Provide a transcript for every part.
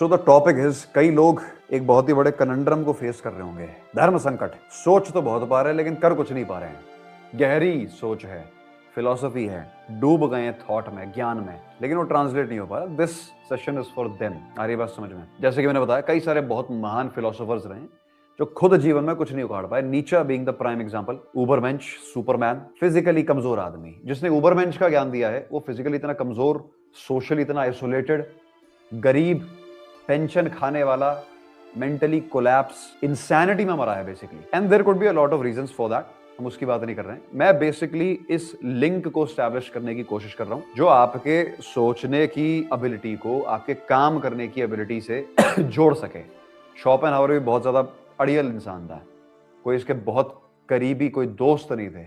So the topic is, कई लोग एक बहुत ही बड़े कनंड्रम को फेस कर रहे होंगे। धर्म संकट। सोच तो बहुत पा रहे हैं लेकिन कर कुछ नहीं पा रहे हैं। गहरी सोच है, फिलॉसफी है, डूब गए हैं थॉट में, ज्ञान में, लेकिन वो ट्रांसलेट नहीं हो पा रहा। This session is for them. आ रही बात समझ में? जैसे कि मैंने बताया, कई सारे बहुत महान फिलोसोफर्स रहे जो खुद जीवन में कुछ नहीं उखाड़ पाए। नीचे being the prime example, Ubermensch, superman, physically कमजोर आदमी जिसने उबरमेंश का ज्ञान दिया है। वो फिजिकली इतना कमजोर, सोशली इतना आइसोलेटेड, गरीब, पेंशन खाने वाला, मेंटली कोलैप्स, इंसैनिटी में मरा है basically. And there could be a lot of reasons for that. हम उसकी बात नहीं कर रहे हैं। मैं बेसिकली इस लिंक को स्टैब्लिश करने की कोशिश कर रहा हूं जो आपके सोचने की एबिलिटी को आपके काम करने की एबिलिटी से जोड़ सके। शोपेनहावर भी बहुत ज्यादा अड़ियल इंसान था। कोई इसके बहुत करीबी कोई दोस्त नहीं थे,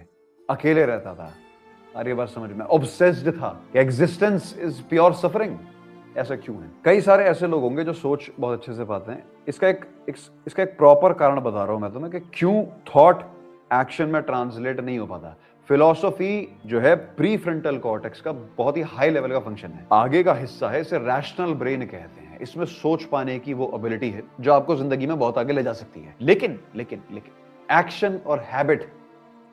अकेले रहता था। अरे बात समझ में? ऑब्सेस्ड था। Existence is pure suffering. ऐसा क्यों है? कई सारे ऐसे लोग होंगे जो सोच बहुत अच्छे से पाते हैं। इसका एक प्रॉपर कारण बता रहा हूं मैं तुम्हें कि क्यों थॉट एक्शन में ट्रांसलेट नहीं हो पाता। फिलॉसफी जो है प्री फ्रंटल कॉर्टेक्स का बहुत ही हाई लेवल का फंक्शन है, आगे का हिस्सा है। इसे रैशनल ब्रेन कहते हैं। इसमें सोच पाने की वो एबिलिटी है जो आपको जिंदगी में बहुत आगे ले जा सकती है। लेकिन एक्शन और हैबिट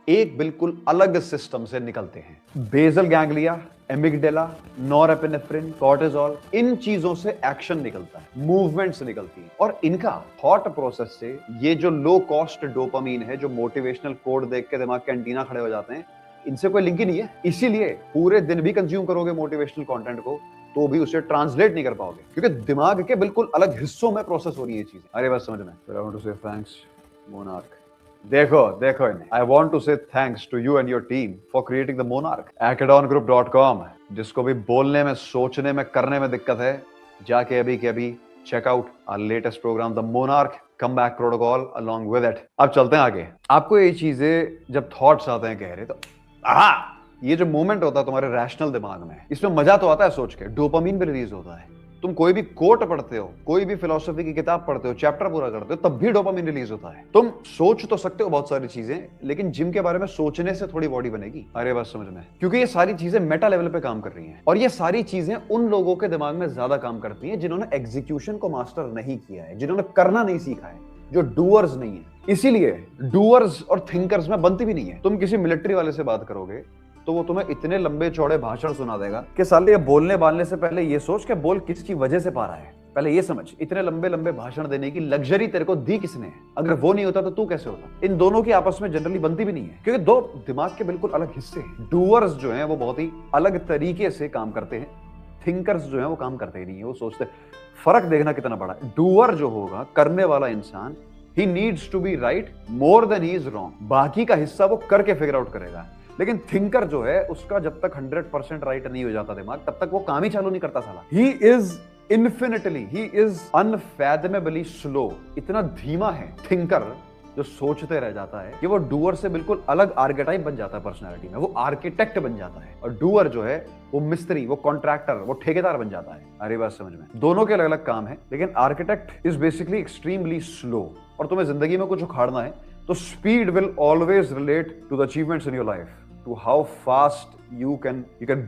एक बिल्कुल अलग सिस्टम से निकलते हैं। बेसल गैंग्लिया, एमिगडेला, नॉरएपिनेफ्रिन, कॉर्टिसोल, इन चीजों से एक्शन निकलता है, मूवमेंट से निकलती है। और इनका थॉट प्रोसेस से ये जो लो कॉस्ट डोपामीन है, जो मोटिवेशनल कोड देख के दिमाग के एंटीना खड़े हो जाते हैं, इनसे कोई लिंक ही नहीं है। इसीलिए पूरे दिन भी कंज्यूम करोगे मोटिवेशनल कंटेंट को तो भी उसे ट्रांसलेट नहीं कर पाओगे, क्योंकि दिमाग के बिल्कुल अलग हिस्सों में प्रोसेस हो रही है चीजें। अरे बस समझ में। आई वांट टू से थैंक्स मोनार्क। देखो इन्हें। I want to say thanks to you and your team for creating the Monarch. Acadongroup.com, जिसको भी बोलने में, सोचने में, करने में दिक्कत है, जाके अभी के अभी check out our latest program, the Monarch Comeback Protocol along with it. अब चलते हैं आगे। आपको ये चीजें जब थॉट्स आते हैं कह रहे तो ये जो मोमेंट होता है तुम्हारे रैशनल दिमाग में, इसमें मजा तो आता है सोच के, डोपामीन भी रिलीज होता है। तुम कोई भी कोट पढ़ते हो, कोई भी फिलोसफी की किताब पढ़ते हो, चैप्टर पूरा करते हो, तब भी डोपामिन रिलीज होता है। तुम सोच तो सकते हो बहुत सारी चीजें, लेकिन जिम के बारे में सोचने से थोड़ी बॉडी बनेगी। अरे बस समझ में? क्योंकि ये सारी चीजें मेटा लेवल पे काम कर रही हैं, और ये सारी चीजें उन लोगों के दिमाग में ज्यादा काम करती हैं जिन्होंने एग्जीक्यूशन को मास्टर नहीं किया है, जिन्होंने करना नहीं सीखा है, जो डूअर्स नहीं है। इसीलिए डूअर्स और थिंकर्स में बनती भी नहीं है। तुम किसी मिलिट्री वाले से बात करोगे तो वो तुम्हें इतने लंबे चौड़े भाषण सुना देगा कि साले ये बोलने बालने से पहले ये सोच के बोल किसकी वजह से पा रहा है। पहले ये समझ, इतने लंबे लंबे भाषण देने की लग्जरी तेरे को दी किसने है? अगर वो नहीं होता तो तू कैसे होता? इन दोनों की आपस में जनरली बनती भी नहीं है, क्योंकि दो दिमाग के बिल्कुल अलग हिस्से हैं। डूअर्स जो हैं वो बहुत ही अलग तरीके से काम करते हैं, थिंकर्स जो हैं वो काम करते ही नहीं है, वो सोचते। फर्क देखना कितना बड़ा है। डूअर जो होगा, करने वाला इंसान, he needs to be right more than he is wrong. बाकी का हिस्सा वो करके फिगर आउट करेगा। लेकिन थिंकर जो है, उसका जब तक 100% राइट नहीं हो जाता दिमाग, तब तक वो काम ही चालू नहीं करता साला। He is infinitely, he is unfathomably slow. इतना धीमा है थिंकर जो सोचते रह जाता है कि वो डूअर से बिल्कुल अलग आर्केटाइप बन जाता है पर्सनैलिटी में। वो आर्किटेक्ट बन जाता है, और डूअर जो है वो मिस्त्री, वो कॉन्ट्रैक्टर, वो ठेकेदार बन जाता है। अरे बात समझ में? दोनों के अलग अलग काम है, लेकिन architect is basically extremely slow. और तुम्हें जिंदगी में कुछ उखाड़ना है तो speed will always relate to the achievements in your life, to how fast you can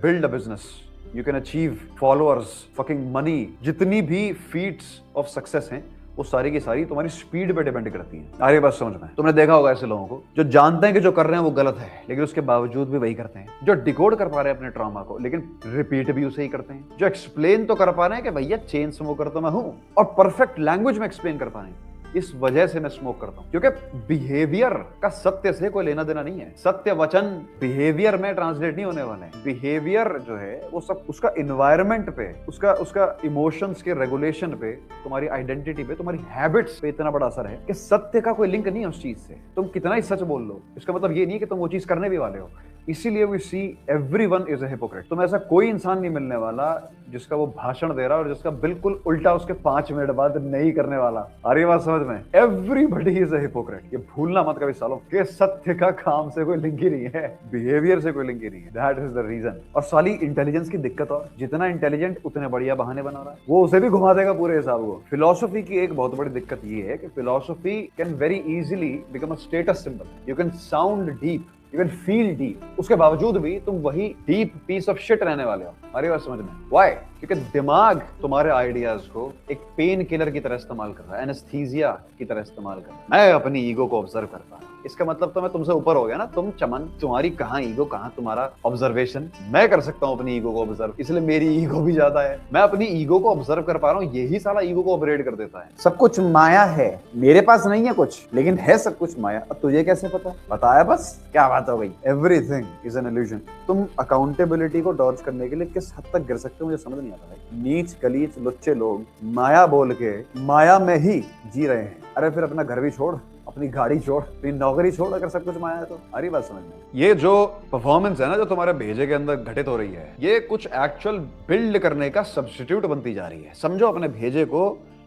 build a business, you can achieve followers, fucking money। जितनी भी feats of success हैं वो सारी की सारी तुम्हारी स्पीड पे डिपेंड करती है। अरे बात समझ में? तुमने देखा होगा ऐसे लोगों को जो जानते हैं कि जो कर रहे हैं वो गलत है, लेकिन उसके बावजूद भी वही करते हैं। जो डिकोड कर पा रहे हैं अपने ट्रॉमा को, लेकिन रिपीट भी उसे ही करते हैं। जो एक्सप्लेन तो कर पा रहे हैं कि भैया चेन स्मोकर तो मैं हूं, और परफेक्ट लैंग्वेज में एक्सप्लेन कर पा रहे हैं, इस वजह से मैं स्मोक करता हूं। क्योंकि बिहेवियर का सत्य से कोई लेना देना नहीं है। सत्य वचन बिहेवियर में ट्रांसलेट नहीं होने वाले हैं। बिहेवियर जो है वो सब उसका एनवायरनमेंट पे, उसका इमोशंस के रेगुलेशन पे, तुम्हारी आइडेंटिटी पे, तुम्हारी हैबिट्स पे इतना बड़ा असर है कि सत्य का कोई लिंक नहीं है उस चीज से। तुम कितना ही सच बोल लो, इसका मतलब ये नहीं कि तुम वो चीज करने भी वाले हो। इसीलिए we see everyone is a hypocrite. तुम ऐसा कोई इंसान नहीं मिलने वाला जिसका वो भाषण दे रहा और जिसका बिल्कुल उल्टा उसके 5 मिनट बाद नहीं करने वाला। अरे बात समझ में? Everybody is a hypocrite. ये भूलना मत कभी सालों कि सत्य का काम से कोई लिंक ही नहीं है, बिहेवियर से कोई लिंक ही नहीं है। That is the reason. और साली इंटेलिजेंस की दिक्कत, और जितना इंटेलिजेंट उतने बढ़िया बहाने बना रहा है, वो उसे भी घुमा देगा पूरे हिसाब को। फिलोसफी की एक बहुत बड़ी दिक्कत ये है कि philosophy can very easily become a status symbol. You can sound deep, you can feel deep, उसके बावजूद भी तुम वही डीप पीस ऑफ शिट रहने वाले हो। हमारी बात समझ में? व्हाई? क्योंकि दिमाग तुम्हारे आइडियाज को एक पेन किलर की तरह इस्तेमाल कर रहा है, एनेस्थीसिया की तरह इस्तेमाल कर रहा है। मैं अपनी ईगो को ऑब्जर्व करता हूं, इसका मतलब तो मैं तुमसे ऊपर हो गया ना। तुम चमन, तुम्हारी कहाँ ईगो, कहाँ तुम्हारा ऑब्जर्वेशन। मैं कर सकता हूँ अपनी ईगो को ऑब्जर्व, इसलिए मेरी ईगो भी ज्यादा है। मैं अपनी ईगो को ऑब्जर्व कर पा रहा हूँ, यही साला ईगो को ऑपरेट कर देता है। सब कुछ माया है, मेरे पास नहीं है कुछ, लेकिन है सब कुछ माया। अब तुझे कैसे पता? बताया बस, क्या बात हो गई? Everything is an illusion. तुम अकाउंटेबिलिटी को डॉज करने के लिए किस हद तक गिर सकते हो मुझे समझ नहीं आता भाई। नीच गलीच लुच्चे लोग माया बोल के माया में ही जी रहे हैं। अरे फिर अपना घर भी छोड़, अपनी गाड़ी छोड़, अपनी नौकरी छोड़, अगर सब कुछ माया है तो। हरी बात समझ में? ये जो परफॉर्मेंस है ना जो तुम्हारे भेजे के अंदर घटित हो रही है, ये कुछ एक्चुअल बिल्ड करने का सब्स्टिट्यूट बनती जा रही है। समझो, अपने भेजे को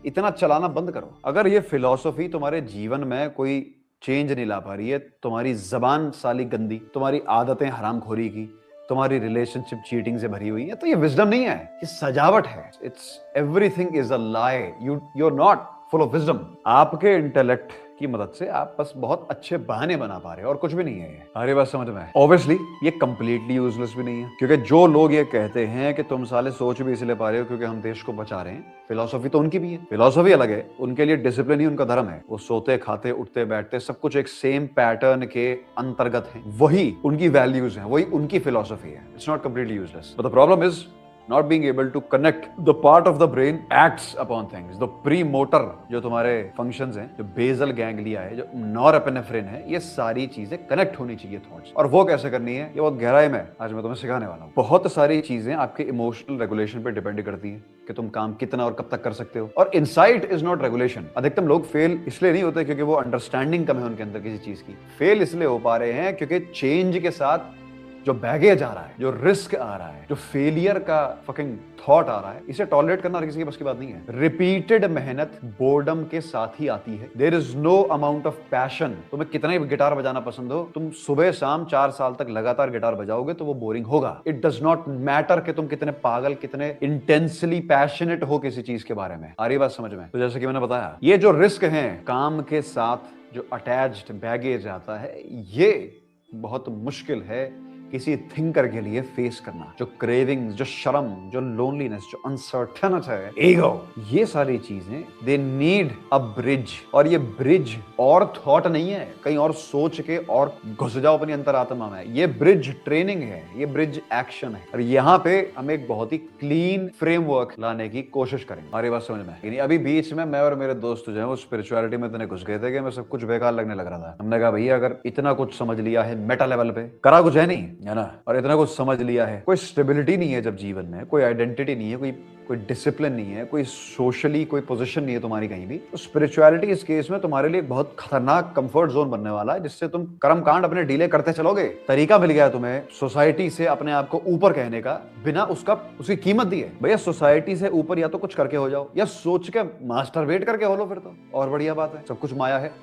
इतना चलाना बंद करो। अगर ये फिलॉसफी तुम्हारे जीवन में कोई चेंज नहीं ला पा रही है, तुम्हारी जबान साली गंदी, तुम्हारी आदतें हरामखोरी की, तुम्हारी रिलेशनशिप चीटिंग से भरी हुई है, तो ये विजडम नहीं है, ये सजावट है। It's everything is a lie. You are not full of wisdom. आपके इंटेलेक्ट की मदद से आप बस बहुत अच्छे बहाने बना पा रहे हो और कुछ भी नहीं है ये। अरे बात समझ में? ऑब्वियसली ये कंप्लीटली यूजलेस भी नहीं है, क्योंकि जो लोग ये कहते हैं कि तुम साले सोच भी इसलिए पा रहे हो क्योंकि हम देश को बचा रहे हैं, फिलॉसफी तो उनकी भी है। फिलॉसफी अलग है, उनके लिए डिसिप्लिन ही उनका धर्म है। वो सोते खाते उठते बैठते सब कुछ एक सेम पैटर्न के अंतर्गत है, वही उनकी वैल्यूज हैं, वही उनकी फिलॉसफी है। It's not completely useless, but the problem is not being able to connect the part of the brain acts upon things. The premotor जो तुम्हारे functions हैं, जो basal ganglia है, जो norepinephrine है, ये सारी चीजें कनेक्ट होनी चाहिए थॉट्स। और वो कैसे करनी है, ये बहुत गहराई में आज मैं तुम्हें सिखाने वाला हूँ। बहुत सारी चीजें आपके इमोशनल रेगुलेशन पे डिपेंड करती हैं कि तुम काम कितना और कब तक कर सकते हो। और इनसाइट इज नॉट रेगुलेशन। अधिकतम लोग फेल इसलिए नहीं होते क्योंकि वो अंडरस्टैंडिंग कम है उनके अंदर किसी चीज की। फेल इसलिए हो पा रहे हैं क्योंकि चेंज के साथ जो बैगेज आ रहा है, जो रिस्क आ रहा है, जो फेलियर का फकिंग थॉट आ रहा है, इसे टॉलरेट करना हर किसी के बस की बात नहीं है। रिपीटेड मेहनत बोर्डम के साथ ही आती है। There is no amount of passion. तुम्हें कितना ही गिटार बजाना पसंद हो, तुम सुबह शाम 4 साल तक लगातार गिटार बजाओगे तो वो बोरिंग होगा। इट डज नॉट मैटर कि तुम कितने पागल, कितने इंटेंसली पैशनेट हो किसी चीज के बारे में। आ रही बात समझ में? तो जैसे कि मैंने बताया, ये जो रिस्क है, काम के साथ जो अटैच्ड बैगेज आता है, ये बहुत मुश्किल है किसी थिंकर के लिए फेस करना। जो क्रेविंग्स, जो शर्म, जो लोनलीनेस, जो अनसर्टेनिटी है, ईगो, ये सारी चीजें दे नीड अ ब्रिज। और ये ब्रिज और थॉट नहीं है, कहीं और सोच के और घुस जाओ अपनी अंतरात्मा में। ये ब्रिज ट्रेनिंग है, ये ब्रिज एक्शन है। और यहाँ पे हम एक बहुत ही क्लीन फ्रेमवर्क लाने की कोशिश करेंगे। हमारी बात समझ में? यानी अभी बीच में मैं और मेरे दोस्त जो है वो स्पिरिचुअलिटी में इतने घुस गए थे कि मैं सब कुछ बेकार लगने लग रहा था। हमने कहा भैया अगर इतना कुछ समझ लिया है मेटा लेवल पे, करा कुछ है नहीं है ना, और इतना कुछ समझ लिया है, कोई स्टेबिलिटी नहीं है जब जीवन में, कोई आइडेंटिटी नहीं है, कोई डिसिप्लिन नहीं है, कोई सोशली कोई पोजीशन नहीं है तुम्हारी कहीं भी, तो स्पिरिचुअलिटी इस केस में तुम्हारे लिए बहुत खतरनाक कंफर्ट जोन बनने वाला है, जिससे तुम कर्मकांड अपने डीले करते चलोगे। तरीका मिल गया तुम्हें सोसाइटी से अपने आप को ऊपर कहने का, बिना उसकी कीमत दी है। भैया सोसाइटी से ऊपर या तो कुछ करके हो जाओ, या सोच के मास्टरबेट करके हो लो, फिर तो और बढ़िया बात है। सब कुछ माया है,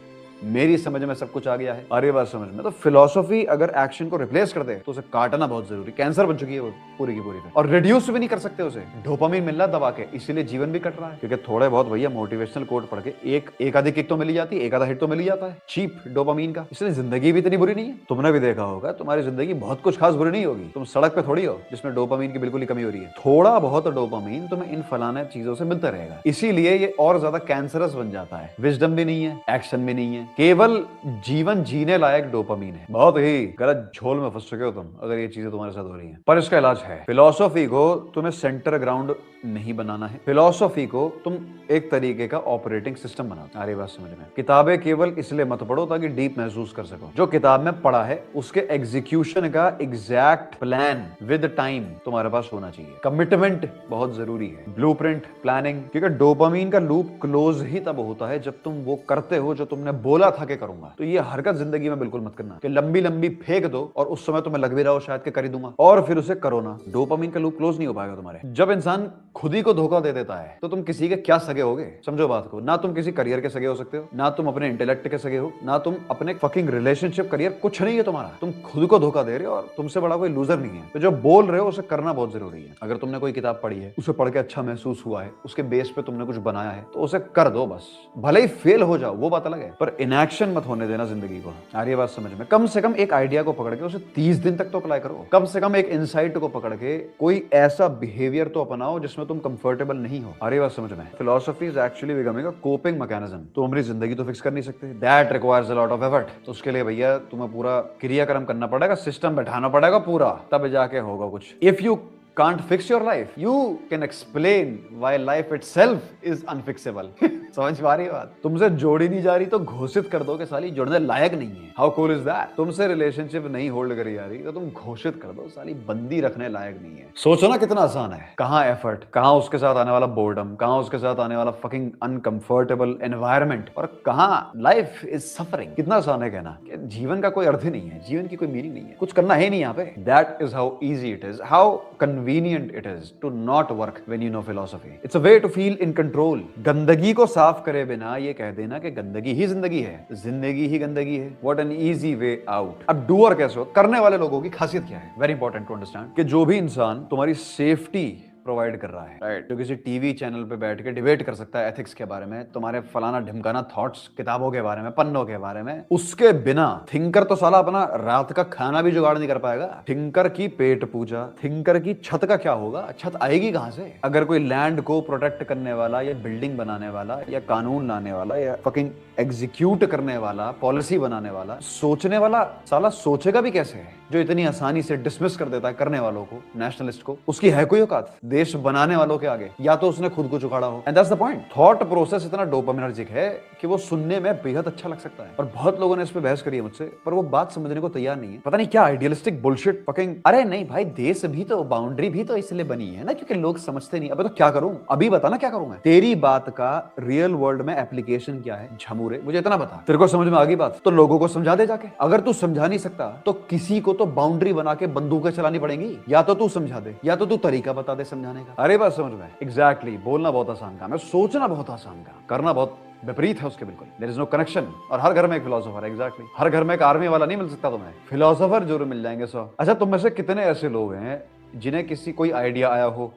मेरी समझ में सब कुछ आ गया है। अरे बात समझ में? तो फिलॉसफी अगर एक्शन को रिप्लेस कर दे तो उसे काटना बहुत जरूरी। कैंसर बन चुकी है वो पूरी की पूरी, और रिड्यूस भी नहीं कर सकते उसे। डोपामिन मिल रहा दबा के, इसीलिए जीवन भी कट रहा है। क्योंकि थोड़े बहुत भैया मोटिवेशनल कोट पढ़ के एक आधी किक तो मिल जाती है, एक आधा हिट तो मिल जाता है चीप डोपामिन का। इसलिए जिंदगी भी इतनी बुरी नहीं है। तुमने भी देखा होगा तुम्हारी जिंदगी बहुत कुछ खास बुरी नहीं होगी। तुम सड़क पे थोड़ी हो जिसमें डोपामिन की बिल्कुल ही कमी हो रही है। थोड़ा बहुत डोपामिन तुम्हें इन फलाने चीजों से मिलता रहेगा, इसीलिए ये और ज्यादा कैंसरस बन जाता है। विजडम भी नहीं है, एक्शन भी नहीं है, केवल जीवन जीने लायक डोपामीन है। बहुत ही गलत झोल में फंस चुके हो तुम अगर ये चीजें तुम्हारे साथ हो रही हैं। पर इसका इलाज है। फिलॉसफी को तुम्हें सेंटर ग्राउंड नहीं बनाना है, फिलॉसफी को तुम एक तरीके का ऑपरेटिंग सिस्टम बनाओ। सारी बात समझ में? किताबें केवल इसलिए मत पढ़ो ताकि डीप महसूस कर सको। जो किताब में पढ़ा है उसके एग्जीक्यूशन का एग्जैक्ट प्लान विद टाइम तुम्हारे पास होना चाहिए। कमिटमेंट बहुत जरूरी है, ब्लूप्रिंट, प्लानिंग। क्योंकि डोपामीन का लूप क्लोज ही तब होता है जब तुम वो करते हो जो तुमने बोला था कि करूंगा। तो ये हरकत जिंदगी में बिल्कुल मत करना कि लंबी लंबी फेंक दो और उस समय तुम्हें लग भी रहा हो शायद कि कर ही दूंगा, और फिर उसे करो ना। डोपामीन का लूप क्लोज नहीं हो पाएगा तुम्हारे। जब इंसान खुद ही को धोखा दे देता है तो तुम किसी के क्या सगे होगे? समझो बात को। ना तुम किसी करियर के सगे हो सकते हो, ना तुम अपने इंटेलेक्ट के सगे हो, ना तुम अपने फकिंग रिलेशनशिप करियर, कुछ नहीं है तुम्हारा। तुम खुद को धोखा दे रहे हो और तुमसे बड़ा कोई लूजर नहीं है। तो जो बोल रहे हो उसे करना बहुत जरूरी है। अगर तुमने कोई किताब पढ़ी है, उसे पढ़ के अच्छा महसूस हुआ है, उसके बेस पे तुमने कुछ बनाया है, तो उसे कर दो बस। भले ही फेल हो जाओ वो बात अलग है, पर इनएक्शन मत होने देना जिंदगी को। आ रही है बात समझ में? कम से कम एक आइडिया को पकड़ के उसे 30 दिन तक तो अप्लाई करो। कम से कम एक इंसाइट को पकड़ के कोई ऐसा बिहेवियर तो अपनाओ जिसमें तुम कंफर्टेबल नहीं हो। आ रही बात समझ में? Philosophy is actually becoming a coping mechanism. तुम अपनी जिंदगी तो फिक्स कर नहीं सकते, that requires a lot of effort. तो उसके लिए भैया तुम्हें पूरा क्रियाक्रम करना पड़ेगा, सिस्टम बैठाना पड़ेगा पूरा, तब जाके होगा कुछ। If you can't fix your life, you can explain why life itself is unfixable. समझ पा रही बात? तुमसे जोड़ी नहीं जा रही तो घोषित कर दो कि साली जुड़ने लायक नहीं है। How cool is that? तुमसे रिलेशनशिप नहीं होल्ड करी जा रही तो तुम घोषित कर दो साली बंदी रखने लायक नहीं है। सोचो ना कितना आसान है। कहाँ एफर्ट, कहाँ उसके साथ आने वाला बोर्डम, कहाँ उसके साथ आने वाला फकिंग अनकंफर्टेबल एनवायरनमेंट, और कहाँ लाइफ इज सफरिंग। कितना आसान है कहना कि जीवन का कोई अर्थ ही नहीं है, जीवन की कोई मीनिंग नहीं है, कुछ करना है नहीं यहाँ पे। That is how easy it is, how convenient it is to not work when you know philosophy. It's a way to feel in control. गंदगी को साफ करे बिना ये कह देना कि गंदगी ही जिंदगी है, जिंदगी ही गंदगी है। What an easy way out. अब डूअर कैसे हो? करने वाले लोगों की खासियत क्या है? Very important to understand कि जो भी इंसान तुम्हारी सेफ्टी प्रोवाइड कर रहा है, राइट, जो किसी टीवी चैनल पे बैठ के डिबेट कर सकता है एथिक्स के बारे में, तुम्हारे फलाना ढिमकाना थॉट्स किताबों के बारे में, पन्नों के बारे में, उसके बिना थिंकर तो साला अपना रात का खाना भी जुगाड़ नहीं कर पाएगा। थिंकर की पेट पूजा, थिंकर की छत का क्या होगा? छत आएगी कहां से? अगर कोई लैंड को प्रोटेक्ट करने वाला या बिल्डिंग बनाने वाला या कानून लाने वाला या फकिंग एग्जीक्यूट करने वाला, पॉलिसी बनाने वाला, सोचने वाला साला सोचेगा भी कैसे है? जो इतनी आसानी से डिसमिस कर देता है करने वालों को, नेशनलिस्ट को, उसकी है कोई औकात देश बनाने वालों के आगे? या तो उसने खुद को चुकाड़ा हो। And that's the point. Thought process इतना डोपामिनर्जिक है कि वो सुनने में बेहद अच्छा लग सकता है, और बहुत लोगों ने इस पे बहस करी है मुझसे, पर वो बात समझने को तैयार नहीं है। पता नहीं क्या आइडियलिस्टिक बुलशिट फकिंग। अरे नहीं भाई, देश भी तो, बाउंड्री भी तो इसलिए बनी है ना क्योंकि लोग समझते नहीं। अबे तो क्या करूं? अभी बता ना क्या करूं मैं? तेरी बात का रियल वर्ल्ड में एप्लीकेशन क्या है झमूरे, मुझे इतना बता। तेरे को समझ में आ गई बात तो लोगों को समझा दे जाके। अगर तू समझा नहीं सकता तो किसी को तो बाउंड्री बना के बंदूकें चलानी पड़ेंगी। या तो तू समझा दे, या तो तू तरीका बता दे समझाने का। अरे बात समझ में? एग्जैक्टली। बोलना बहुत आसान काम है, सोचना बहुत आसान काम, करना बहुत विपरीत है उसके बिल्कुल। There is no connection. और हर घर में एक फिलोसोफर है। एग्जैक्टली। हर घर में एक आर्मी वाला नहीं मिल सकता तुम्हें, फिलोसोफर जरूर मिल जाएंगे 100। अच्छा, तुम में से कितने ऐसे लोग हैं जिन्हें किसी कोई आइडिया आया हो,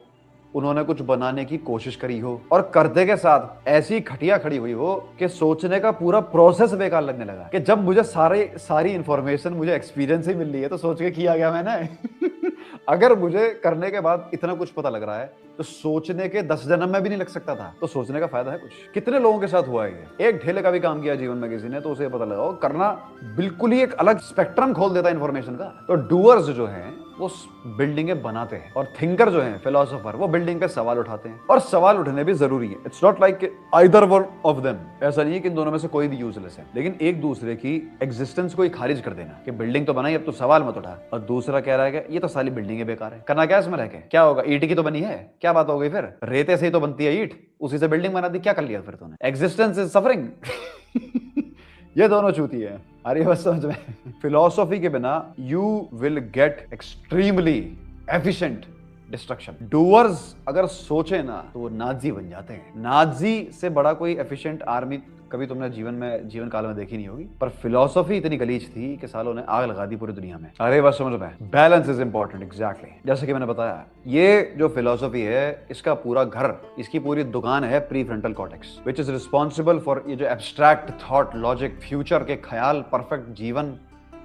उन्होंने कुछ बनाने की कोशिश करी हो और करते के साथ ऐसी खटिया खड़ी हुई हो कि सोचने का पूरा प्रोसेस बेकार लगने लगा कि जब मुझे सारी इंफॉर्मेशन मुझे एक्सपीरियंस ही मिल रही है तो सोच के किया गया मैंने। अगर मुझे करने के बाद इतना कुछ पता लग रहा है तो सोचने के 10 जन्म में भी नहीं लग सकता था, तो सोचने का फायदा है कुछ। कितने लोगों के साथ हुआ है ये? एक ढेले का भी काम किया जीवन में किसी ने तो उसे पता लगा करना बिल्कुल ही एक अलग स्पेक्ट्रम खोल देता है इन्फॉर्मेशन का। तो डूअर्स जो हैं वो बिल्डिंगें बनाते हैं, और थिंकर जो हैं, फिलोसोफर, वो बिल्डिंग पे सवाल उठाते हैं, और सवाल उठने भी जरूरी है। It's not like either one of them. ऐसा नहीं है कि इन दोनों में से कोई भी यूजलेस है, लेकिन एक दूसरे की एग्जिस्टेंस को ही खारिज कर देना कि बिल्डिंग तो बनाई अब तो सवाल मत उठा, और दूसरा कह रहा है कि ये तो सारी बिल्डिंगें बेकार है, करना क्या इसमें रह के? क्या होगा? ईंट की तो बनी है, क्या बात हो गई फिर? रेते से ही तो बनती है ईंट, उसी से बिल्डिंग बना दी, क्या कर लिया फिर तूने? Existence is suffering. ये दोनों चूती है। अरे बस समझ में, फिलॉसफी के बिना you will get extremely efficient destruction. Doers अगर सोचे ना तो वो नाजी बन जाते हैं। नाजी से बड़ा कोई एफिशिएंट आर्मी कभी तुमने जीवन काल में देखी नहीं होगी, पर फिलॉसफी इतनी गलीज थी कि सालों ने आग लगा दी पूरी दुनिया में। अरे बस समझ में, बैलेंस इज इंपॉर्टेंट। एग्जैक्टली, जैसे कि मैंने बताया, ये जो फिलॉसफी है इसका पूरा घर, इसकी पूरी दुकान है pre frontal cortex, which is responsible for ये जो एब्स्ट्रैक्ट थॉट, लॉजिक, फ्यूचर के ख्याल, परफेक्ट जीवन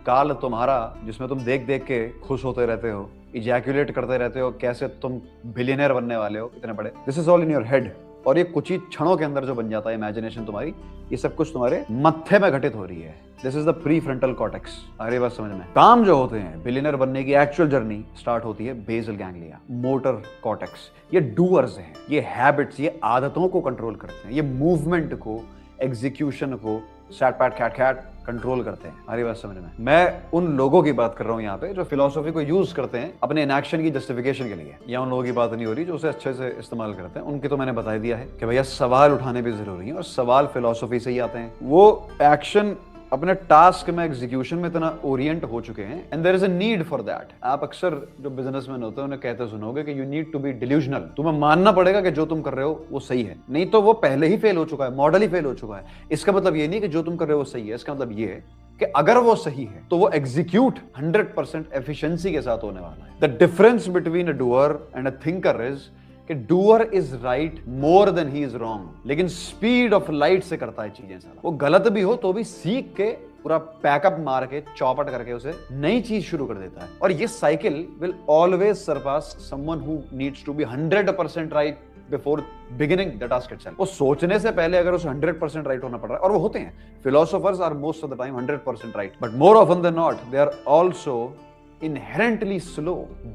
काल तुम्हारा, जिसमें तुम देख देख के खुश होते रहते हो, इजैक्यूलेट करते रहते हो कैसे तुम बिलियनर बनने वाले हो इतने बड़े। This is all in your head, और ये कुछ ही क्षणों के अंदर जो बन जाता है इमेजिनेशन तुम्हारी, ये सब कुछ तुम्हारे मत्थे में घटित हो रही है। This is the pre frontal cortex. अरे बस समझ में, काम जो होते हैं बिलियनर बनने की एक्चुअल जर्नी स्टार्ट होती है बेसल गैंग्लिया, मोटर कॉर्टेक्स। ये डूअर्स हैं, ये हैबिट्स, ये आदतों को कंट्रोल करते हैं, ये मूवमेंट को, एग्जीक्यूशन को, सैट पैट कैट कैट कंट्रोल करते हैं। हमारी बात समझ में, मैं उन लोगों की बात कर रहा हूँ यहाँ पे जो फिलोसफी को यूज करते हैं अपने इनएक्शन की जस्टिफिकेशन के लिए। या उन लोगों की बात नहीं हो रही जो उसे अच्छे से इस्तेमाल करते हैं, उनकी तो मैंने बता दिया है कि भैया सवाल उठाने भी जरूरी है, और सवाल फिलोसफी से ही आते हैं। वो एक्शन अपने टास्क में, एग्जीक्यूशन में इतना ओरिएंट हो चुके हैं, and there is a need for that. आप अक्सर जो बिजनेसमैन होते हैं उन्हें कहते सुनोगे कि you need to be delusional. तुम्हें मानना पड़ेगा कि जो तुम कर रहे हो वो सही है, नहीं तो वो पहले ही फेल हो चुका है, मॉडल ही फेल हो चुका है। इसका मतलब ये नहीं कि जो तुम कर रहे हो वो सही है, इसका मतलब ये है कि अगर वो सही है तो वो एग्जीक्यूट 100% एफिशिएंसी के साथ होने वाला है। The difference between a doer and a thinker is कि doer is right more than he is wrong, लेकिन स्पीड ऑफ लाइट से करता है चीजें। सारा वो गलत भी हो तो भी सीख के पूरा पैकअप मार के चौपट करके उसे नई चीज शुरू कर देता है। और ये cycle will always surpass someone who needs to be 100% right before beginning the task itself. वो सोचने से पहले अगर उसे 100% राइट होना पड़ रहा है, और वो होते हैं, philosophers are most of the time 100% right, but more often than not they are also inherently slow,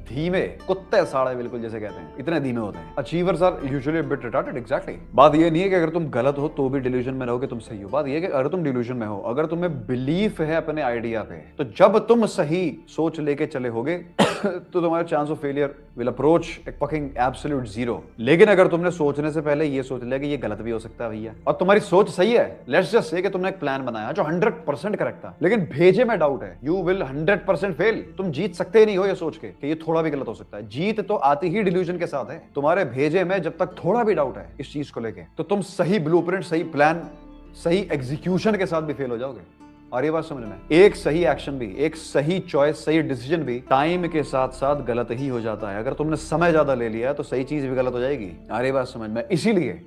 धीमे, कुत्ते साड़े बिल्कुल जैसे कहते हैं, इतने धीमे होते हैं। Achievers are usually bit retarded. Exactly. बात ये नहीं है कि अगर तुम गलत हो तो भी डिल्यूजन में रहोगे तुम सही हो। बात ये है कि अगर तुम डिल्यूजन में हो, अगर तुम्हें बिलीफ है अपने आइडिया पे, तो जब तुम सही सोच लेके चले होगे तो तुम्हारा chance of failure will approach A fucking absolute zero. लेकिन अगर तुमने सोचने से पहले ये सोच लिया कि ये गलत भी हो सकता है भैया, और तुम्हारी सोच सही है, लेट्स जस्ट से कि तुमने एक प्लान बनाया जो 100% करेक्ट था, लेकिन भेजे में डाउट है, यू विल 100% फेल। तुम जीत सकते ही नहीं हो ये सोच के कि ये थोड़ा भी गलत हो सकता है। जीत तो आती ही डिल्यूजन के साथ है। तुम्हारे भेजे में जब तक थोड़ा भी डाउट है इस चीज को लेके, तो तुम सही ब्लूप्रिंट, सही प्लान, सही एग्जीक्यूशन के साथ भी फेल हो जाओगे। और ये बात समझ में, एक सही एक्शन भी, एक सही चॉइस, सही डिसीजन भी टाइम के साथ साथ गलत ही हो जाता है। अगर तुमने समय ज्यादा ले लिया तो सही चीज भी गलत हो जाएगी। और ये बात समझ में, इसीलिए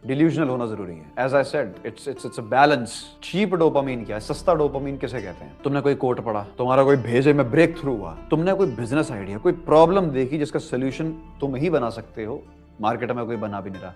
डिल्यूजनल होना जरूरी है। As I said, it's a balance. Cheap dopamine क्या है, सस्ता डोपामीन किसे कहते हैं? तुमने कोई कोट पढ़ा, तुम्हारा कोई भेजे में ब्रेक थ्रू हुआ, तुमने कोई बिजनेस आइडिया, कोई प्रॉब्लम देखी जिसका सोल्यूशन तुम ही बना सकते हो, मार्केट में कोई बना भी नहीं रहा,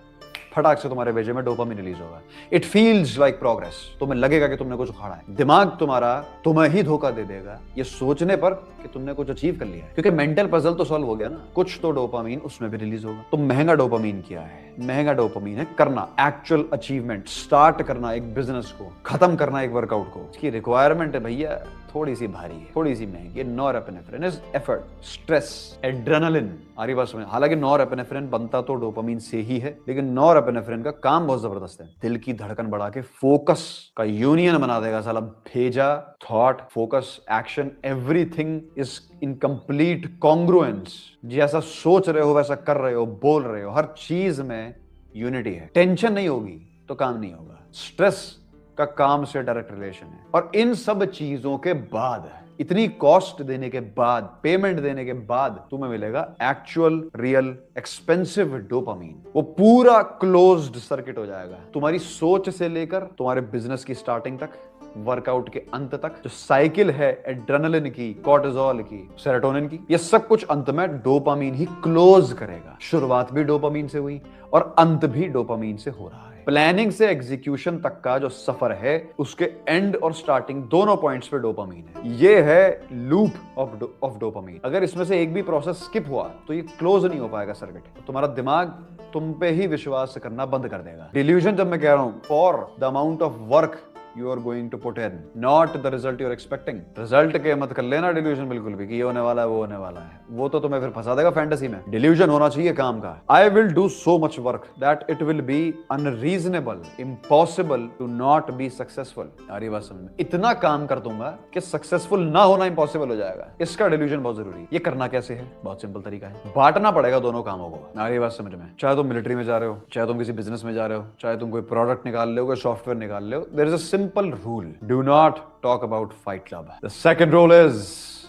फटाक से तुम्हारे भेजे में डोपामिन रिलीज होगा। It feels like progress. तुम्हें लगेगा कि तुमने कुछ उखाड़ा है। दिमाग तुम्हारा तुम्हें ही धोखा दे देगा ये सोचने पर कि तुमने कुछ अचीव कर लिया है, क्योंकि मेंटल पजल तो सॉल्व हो गया ना, कुछ तो डोपामिन उसमें भी रिलीज होगा। तो महंगा डोपामिन क्या है? महंगा डोपामिन है करना, एक्चुअल अचीवमेंट, स्टार्ट करना एक बिजनेस को, खत्म करना एक वर्कआउट को। इसकी रिक्वायरमेंट है भैया थोड़ी सी भारी है, थोड़ी सी महंगी। Norepinephrine is effort, stress, adrenaline. आरी बात समझ। हालांकि नॉरएपिनेफ्रिन बनता तो डोपामिन से ही है, लेकिन नॉरएपिनेफ्रिन का काम बहुत जबरदस्त है। दिल की धड़कन बढ़ा के फोकस का यूनियन बना देगा साला। भेजा, thought, focus, action, everything is in complete congruence. जैसा सोच रहे हो वैसा कर रहे हो, बोल रहे हो, हर चीज में यूनिटी है। टेंशन नहीं होगी तो काम नहीं होगा। स्ट्रेस का काम से डायरेक्ट रिलेशन है। और इन सब चीजों के बाद, इतनी कॉस्ट देने के बाद, पेमेंट देने के बाद, तुम्हें मिलेगा एक्चुअल, रियल, एक्सपेंसिव डोपामीन। वो पूरा क्लोज्ड सर्किट हो जाएगा। तुम्हारी सोच से लेकर तुम्हारे बिजनेस की स्टार्टिंग तक, वर्कआउट के अंत तक, जो साइकिल है एड्रेनलिन की, कॉर्टिसोल की, सेरोटोनिन की, ये सब कुछ अंत में डोपामीन ही क्लोज करेगा। शुरुआत भी डोपामीन से हुई और अंत भी डोपामीन से हो रहा है। प्लानिंग से एग्जीक्यूशन तक का जो सफर है, उसके एंड और स्टार्टिंग दोनों पॉइंट्स पे डोपामीन है। ये है लूप ऑफ डोपामीन। अगर इसमें से एक भी प्रोसेस स्किप हुआ तो ये क्लोज नहीं हो पाएगा सर्किट। तुम्हारा दिमाग तुम पे ही विश्वास करना बंद कर देगा। डिल्यूजन जब मैं कह रहा हूं, for the amount of work you are going to put in, not the result you are expecting. Result के मत कर लेना डिल्यूजन बिल्कुल भी कि ये होने वाला है, वो होने वाला है। वो तो तुम्हें फिर फंसा देगा फैंटेसी में। डिल्यूजन होना चाहिए काम का। I will do so much work that it will be unreasonable, impossible to not be successful. यार ये बात समझ में, इतना काम कर दूंगा कि सक्सेसफुल ना होना इम्पॉसिबल हो जाएगा। इसका डिल्यूजन बहुत जरूरी है। ये करना कैसे है? बहुत सिंपल तरीका है, बांटना पड़ेगा दोनों कामों को। यार ये बात समझ में, चाहे तुम मिलिट्री में जा रहे हो, चाहे तुम किसी बिजनेस में जा रहे हो, चाहे तुम कोई प्रोडक्ट निकाल रहे हो, कोई सॉफ्टवेयर निकाल रहे हो, there is a simple rule: do not talk about Fight Club. The second rule is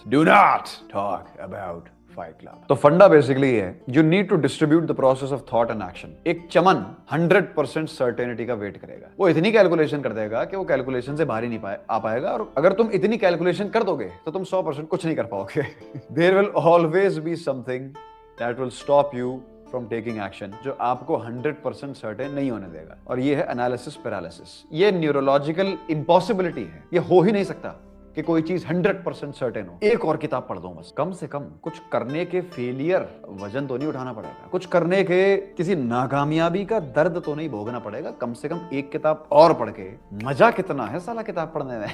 do not talk about Fight Club. तो फंडा बेसिकली है, you need to distribute the process of thought and action. एक चमन 100% certainty का wait करेगा। वो इतनी calculation कर देगा कि वो कैलकुलेशन से बाहर ही नहीं आ पाएगा। और अगर तुम इतनी कैलकुलेशन कर दोगे तो तुम 100% कुछ नहीं कर पाओगे। There will always be something that will stop you from taking action, जो आपको 100% सर्टेन नहीं होने देगा। और ये है एनालिसिस पैरालिसिस। ये न्यूरोलॉजिकल इम्पॉसिबिलिटी है। ये हो ही नहीं सकता कि कोई चीज 100% सर्टेन हो। एक और किताब पढ़ दो बस, कम से कम कुछ करने के फेलियर वजन तो नहीं उठाना पड़ेगा, कुछ करने के किसी नाकामयाबी का दर्द तो नहीं भोगना पड़ेगा। कम से कम एक किताब और पढ़ के, मजा कितना है साला किताब पढ़ने में।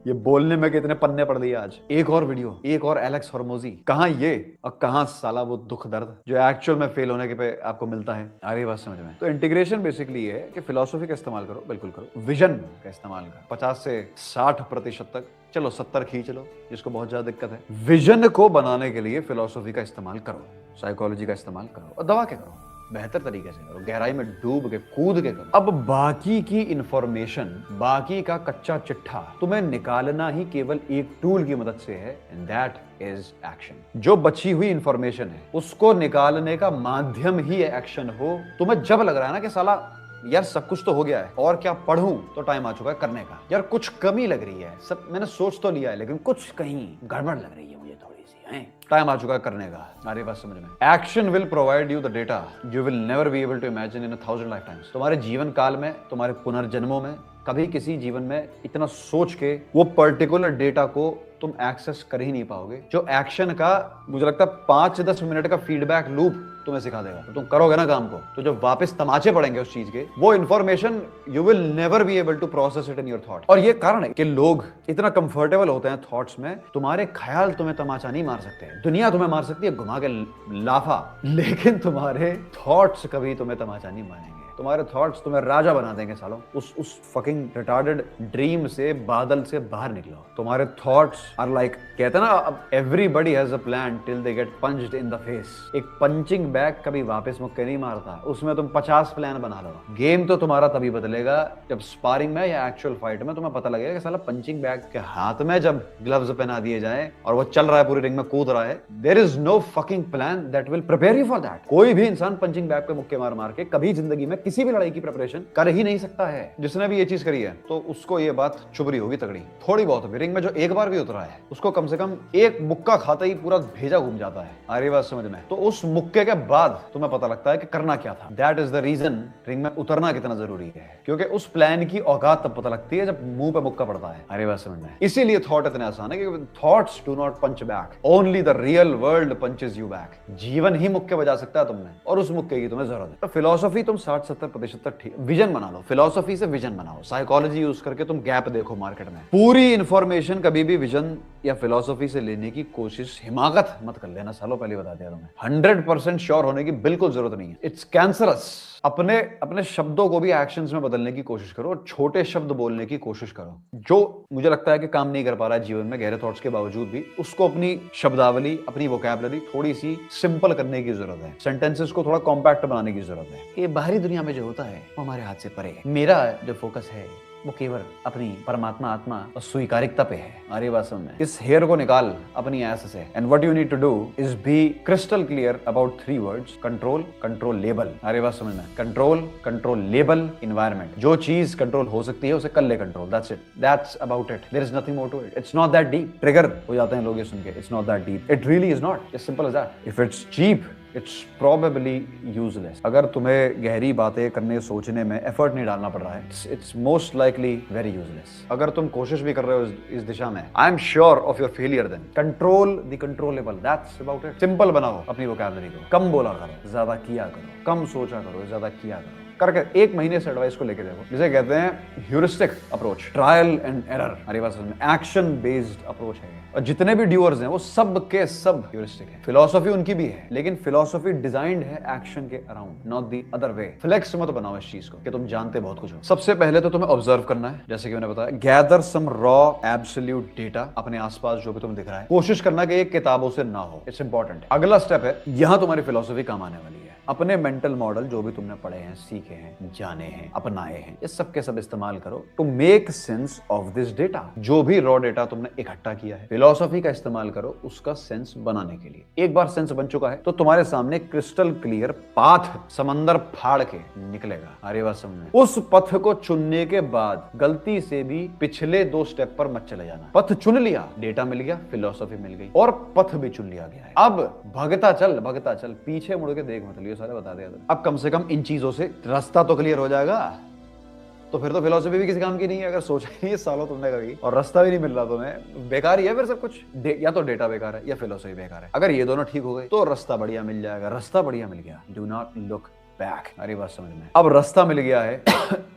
ये बोलने में कितने पन्ने पड़ दिए आज। एक और वीडियो, एक और एलेक्स हॉर्मोजी, कहाँ ये और कहाँ साला वो दुख दर्द जो एक्चुअल में फेल होने के पे आपको मिलता है। आ रही बात समझ में? तो इंटीग्रेशन बेसिकली ये है कि फिलोसफी का इस्तेमाल करो, बिल्कुल करो, विजन का इस्तेमाल करो 50 से 60% तक, चलो 70 खींच लो जिसको बहुत ज्यादा दिक्कत है। विजन को बनाने के लिए फिलोसफी का इस्तेमाल करो, साइकोलॉजी का इस्तेमाल करो और दबा के करो, बेहतर तरीके से करो, गहराई में डूब के कूद के करो। अब बाकी की इंफॉर्मेशन, बाकी का कच्चा चिट्ठा तुम्हें निकालना ही केवल एक टूल की मदद से है, एंड दैट इज एक्शन। जो बची हुई इंफॉर्मेशन है उसको निकालने का माध्यम ही एक्शन हो। तुम्हें जब लग रहा है ना कि साला यार सब कुछ तो हो गया है और क्या पढ़ूं, तो टाइम आ चुका है करने का। यार कुछ कमी लग रही है, सब मैंने सोच तो लिया है लेकिन कुछ कहीं गड़बड़ लग रही है मुझे थोड़ी सी, है टाइम आ चुका है करने का। हमारी बात समझ में? Action will provide you the data you will never be able to imagine in 1000 life times. तुम्हारे जीवन काल में, तुम्हारे पुनर्जन्मों में कभी किसी जीवन में इतना सोच के वो पर्टिकुलर डेटा को तुम एक्सेस कर ही नहीं पाओगे। जो एक्शन का मुझे लगता है 5 से 10 मिनट का फीडबैक लूप तुम्हें सिखा देगा। तो तुम करोगे ना काम को, तो जब वापस तमाचे पड़ेंगे उस चीज के, वो information you will never be able to process it in your thought. और ये कारण है कि लोग इतना कंफर्टेबल होते हैं थॉट्स में, तुम्हारे ख्याल तुम्हें तमाचा नहीं मार सकते। दुनिया तुम्हें मार सकती है घुमा के लाफा, लेकिन तुम्हारे थॉट्स कभी तुम्हें तमाचा नहीं मारेंगे। तुम्हारे थॉट्स तुम्हें राजा बना देंगे सालों। उस फकिंग रिटार्डेड ड्रीम से, बादल से बाहर निकलो। तुम्हारे थॉट्स आर लाइक, कहते हैं ना, अब everybody has a plan till they get punched in the face. एक पंचिंग बैग कभी वापस मुक्के नहीं मारता, उसमें तुम 50 प्लान बना लो। गेम तो तुम्हारा तभी बदलेगा जब स्पारिंग में या एक्चुअल फाइट में तुम्हें पता लगेगा कि साला पंचिंग बैग के हाथ में जब ग्लव्स पहना दिए जाए और वो चल रहा है, पूरी रिंग में कूद रहा है, there is no fucking plan that will prepare you for that. कोई भी इंसान पंचिंग बैग पे मुक्के मार मार के कभी जिंदगी में किसी भी लड़ाई की प्रिपरेशन कर ही नहीं सकता है। जिसने भी ये चीज करी है तो उसको ये बात चुभ रही होगी तगड़ी, थोड़ी बहुत भी। रिंग में जो एक बार भी उतरा है उसको कम से कम एक मुक्का खाते ही पूरा भेजा घूम जाता है। आ रही बात समझ में? तो उस मुक्के के बाद तुम्हें पता लगता है कि करना क्या था। That is the reason ring में उतरना कितना जरूरी है, क्योंकि उस प्लान की औकात तब पता लगती है जब मुंह पे मुक्का पड़ता है। आ रही बात समझ में? इसीलिए थॉट इतने आसान है कि thoughts do not punch back, only the real world punches you back. जीवन ही मुक्के बजा सकता है तुमने, और उस मुक्के की तुम्हें जरूरत है। तो फिलोसफी तुम 60-70% तक ठीक, विजन बना लो, फिलोसफी से विजन बनाओ। साइकोलॉजी यूज करके तुम गैप देखो मार्केट में। पूरी इंफॉर्मेशन कभी भी विजन या फिलोसफी से लेने की कोशिश, हिमाकत मत कर लेना सालों, पहले बता दिया तुम्हें। 100% श्योर होने की बिल्कुल जरूरत नहीं है, इट्स कैंसरस। अपने शब्दों को भी एक्शंस में बदलने की कोशिश करो और छोटे शब्द बोलने की कोशिश करो। जो मुझे लगता है कि काम नहीं कर पा रहा है जीवन में गहरे थॉट्स के बावजूद भी, उसको अपनी शब्दावली, अपनी वोकैबुलरी थोड़ी सी सिंपल करने की जरूरत है। सेंटेंसेस को थोड़ा कॉम्पैक्ट बनाने की जरूरत है। ये बाहरी दुनिया में जो होता है वो हमारे हाथ से परे है। मेरा जो फोकस है वो केवल अपनी परमात्मा, आत्मा और स्वीकारिकता पे है। अरे बात समझ में? इस हेयर को निकाल अपनी ऐस से, and what you need to do is be crystal clear about 3 words: control, controllable. अरे बात समझ में? Control, controllable, environment. जो चीज कंट्रोल हो सकती है उसे कर ले control, that's it, that's about it, there is nothing more to it. It's not that deep. Trigger हो जाते हैं लोग ये सुन के, it's not that deep, it really is not, it's simple as that. If it's cheap, it's probably useless. अगर तुम्हें गहरी बातें करने, सोचने में एफर्ट नहीं डालना पड़ रहा है, it's most likely very useless. अगर तुम कोशिश भी कर रहे हो इस दिशा में, I am sure of your failure then. Control the controllable, that's about it. Simple बनाओ अपनी वोकैबुलरी को, कम बोला करो, ज्यादा किया करो, कम सोचा करो, ज्यादा किया करो। करके 1 महीने से एडवाइस को लेके देखो, जिसे कहते हैं heuristic approach, trial and error. अरे बात समझ में? एक्शन बेस्ड अप्रोच है। और जितने भी ड्यूअर्स हैं वो सब के सब ह्यूरिस्टिक है। फिलोसफी उनकी भी है, लेकिन फिलोसफी डिजाइंड है एक्शन के around, not the other way. Flex मत बनाओ इस चीज को कि तुम जानते बहुत कुछ हो। सबसे पहले तो तुम्हें ऑब्जर्व करना है, जैसे कि मैंने बताया, gather some raw absolute data अपने आसपास जो भी तुम्हें दिख रहा है। कोशिश करना कि ये किताबों से ना हो, इट्स इंपॉर्टेंट। अगला स्टेप है, यहां तुम्हारी फिलोसफी काम आने वाली है। अपने मेंटल मॉडल जो भी तुमने पढ़े हैं, सीखे हैं, जाने हैं, अपनाए हैं, ये सब के सब इस्तेमाल करो to make sense of this data. जो भी रॉ डेटा तुमने इकट्ठा किया है, फिलोसफी का इस्तेमाल करो उसका सेंस बनाने के लिए। एक बार सेंस बन चुका है तो तुम्हारे सामने क्रिस्टल क्लियर पाथ समंदर फाड़ के निकलेगा। अरे बात समझ में? उस पथ को चुनने के बाद गलती से भी पिछले 2 स्टेप पर मत चले जाना। पथ चुन लिया, डेटा मिल गया, फिलोसफी मिल गई और पथ भी चुन लिया गया है। अब भगता चल, पीछे मुड़ के देख मत लियो, सारे बता दिया। अब कम से कम इन चीजों से रास्ता तो क्लियर हो जाएगा। तो फिर तो फिलोसफी भी किसी काम की नहीं है, अगर सोचा ही नहीं सालों तुमने कभी, और रास्ता भी नहीं मिल रहा तुम्हें, बेकार ही है फिर सब कुछ। या तो डेटा बेकार है या फिलोसफी बेकार है। अगर ये दोनों ठीक हो गए तो रास्ता बढ़िया मिल जाएगा। रास्ता बढ़िया मिल गया, डू नॉट लुक बैक। मेरी बात समझ में? अब रास्ता मिल गया है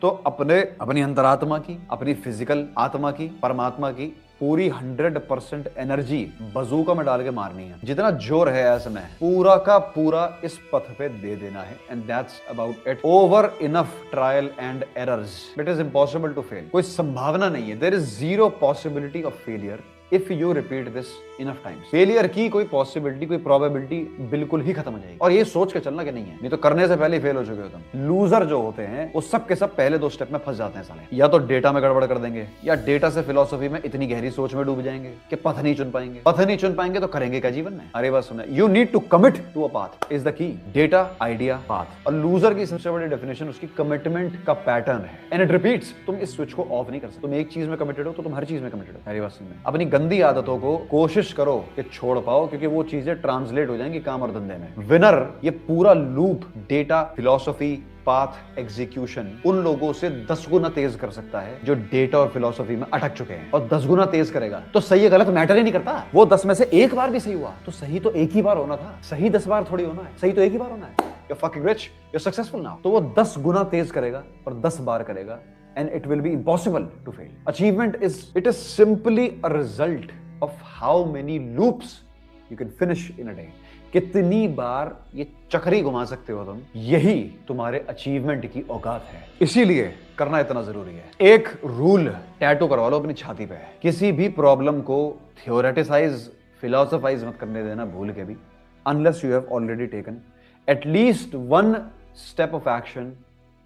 तो अपनी अंतरात्मा की, अपनी फिजिकल आत्मा की, परमात्मा की पूरी 100% एनर्जी बजूका में डाल के मारनी है। जितना जोर है ऐसे पूरा का पूरा इस पथ पे दे देना है। And that's about it. Over enough trial and errors, it is impossible to fail. कोई संभावना नहीं है, there is zero possibility of failure if you repeat this enough times. Failure की कोई पॉसिबिलिटी, कोई प्रोबेबिलिटी बिल्कुल ही खत्म हो जाएगी। और ये सोच के चलना कि नहीं है, नहीं तो करने से पहले फेल हो चुके हो तुम। लूजर जो होते हैं वो सब के सब पहले 2 स्टेप में फंस जाते हैं साले। या तो डेटा में गड़बड़ कर देंगे, या डेटा से फिलोसफी में इतनी गहरी सोच में डूब जाएंगे कि पथ नहीं चुन पाएंगे। पथ नहीं चुन पाएंगे तो करेंगे क्या जीवन में? अरे बात सुना, you need to commit to a path is the key. Data, idea, path. और लूजर की सबसे बड़ी डेफिनेशन उसकी कमिटमेंट का पैटर्न है। And it repeats. तुम इस स्विच को ऑफ नहीं कर सकते। तुम एक चीज में कमिटेड हो तो तुम हर चीज में कमिटेड हो। मेरी बात सुनना, अपनी गंदी आदतों को कोशिश करो कि छोड़ पाओ, क्योंकि वो चीजें ट्रांसलेट हो जाएंगी काम और धंधे में। विनर ये पूरा loop data, philosophy, path, execution उन लोगों से 10 गुना तेज कर सकता है जो डेटा और फिलॉसफी में अटक चुके हैं। और 10 गुना तेज करेगा तो सही है गलत मैटर ही नहीं करता। वो 10 में से एक बार भी सही हुआ तो सही तो एक ही बार होना था। सही 10 बार थोड़ी होना है, सही तो एक ही बार होना है। You're fucking rich, you're successful now। तो वो 10 गुना तेज करेगा और 10 बार करेगा। And it will be impossible to fail. Achievement is simply a result of how many loops you can finish in a day. कितनी बार ये चक्री घुमा सकते हो तुम, यही तुम्हारे अचीवमेंट की औकात है। इसीलिए करना इतना जरूरी है। एक रूल टैटू करवा लो अपनी छाती पे। किसी भी प्रॉब्लम को थियोरेटिसाइज, फिलोसोफाइज मत करने देना भूल के भी, unless you have already taken at least one step of action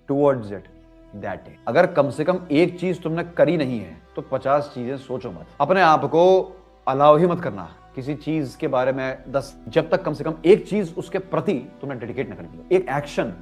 towards it that day। अगर कम से कम एक चीज तुमने करी नहीं है तो 50 चीजें सोचो मत। अपने आप को अलाउ ही मत करना किसी चीज के बारे में 10, जब तक कम से कम एक चीज उसके प्रति तुमने डेडिकेट ना कर दिया, एक एक्शन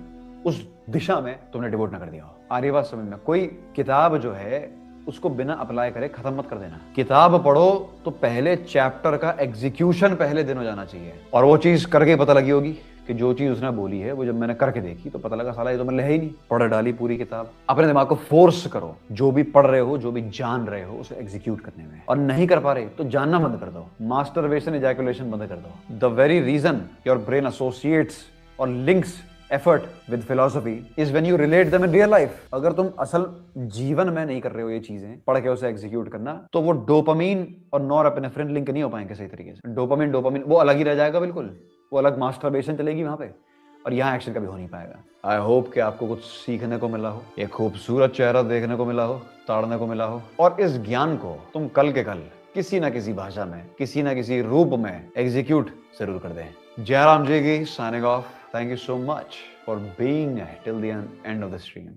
उस दिशा में तुमने डिवोट ना कर दिया हो। आ रही बात समझ में? कोई किताब जो है उसको बिना अप्लाई करे खत्म मत कर देना। किताब पढ़ो तो पहले चैप्टर का एग्जीक्यूशन पहले दिन हो जाना चाहिए। और वो चीज करके पता लगी होगी कि जो चीज उसने बोली है वो जब मैंने करके देखी तो पता लगा साला ये तो मैंने है ही नहीं। पढ़ डाली पूरी किताब। अपने दिमाग को फोर्स करो, जो भी पढ़ रहे हो, जो भी जान रहे हो, उसे एग्जीक्यूट करने में। और नहीं कर पा रहे तो जानना बंद कर दो। मास्टरबेशन, इजैकुलेशन बंद कर दो। The very reason your brain associates और links effort with philosophy is when you relate them in real life. अगर तुम असल जीवन में नहीं कर रहे हो ये चीजें, पढ़ के उसे एग्जीक्यूट करना, तो वो डोपामीन और नॉरएपिनेफ्रिन लिंक नहीं हो पाएंगे सही तरीके से। डोपामीन वो अलग ही रह जाएगा बिल्कुल। वो अलग मास्टरबेशन चलेगी वहां पे, और यहाँ एक्शन कभी हो नहीं पाएगा। आई होप कि आपको कुछ सीखने को मिला हो, एक खूबसूरत चेहरा देखने को मिला हो, ताड़ने को मिला हो, और इस ज्ञान को तुम कल के कल किसी ना किसी भाषा में, किसी ना किसी रूप में एग्जीक्यूट जरूर कर दें। जयराम जी की signing off. Thank you so much for being till the end of the stream.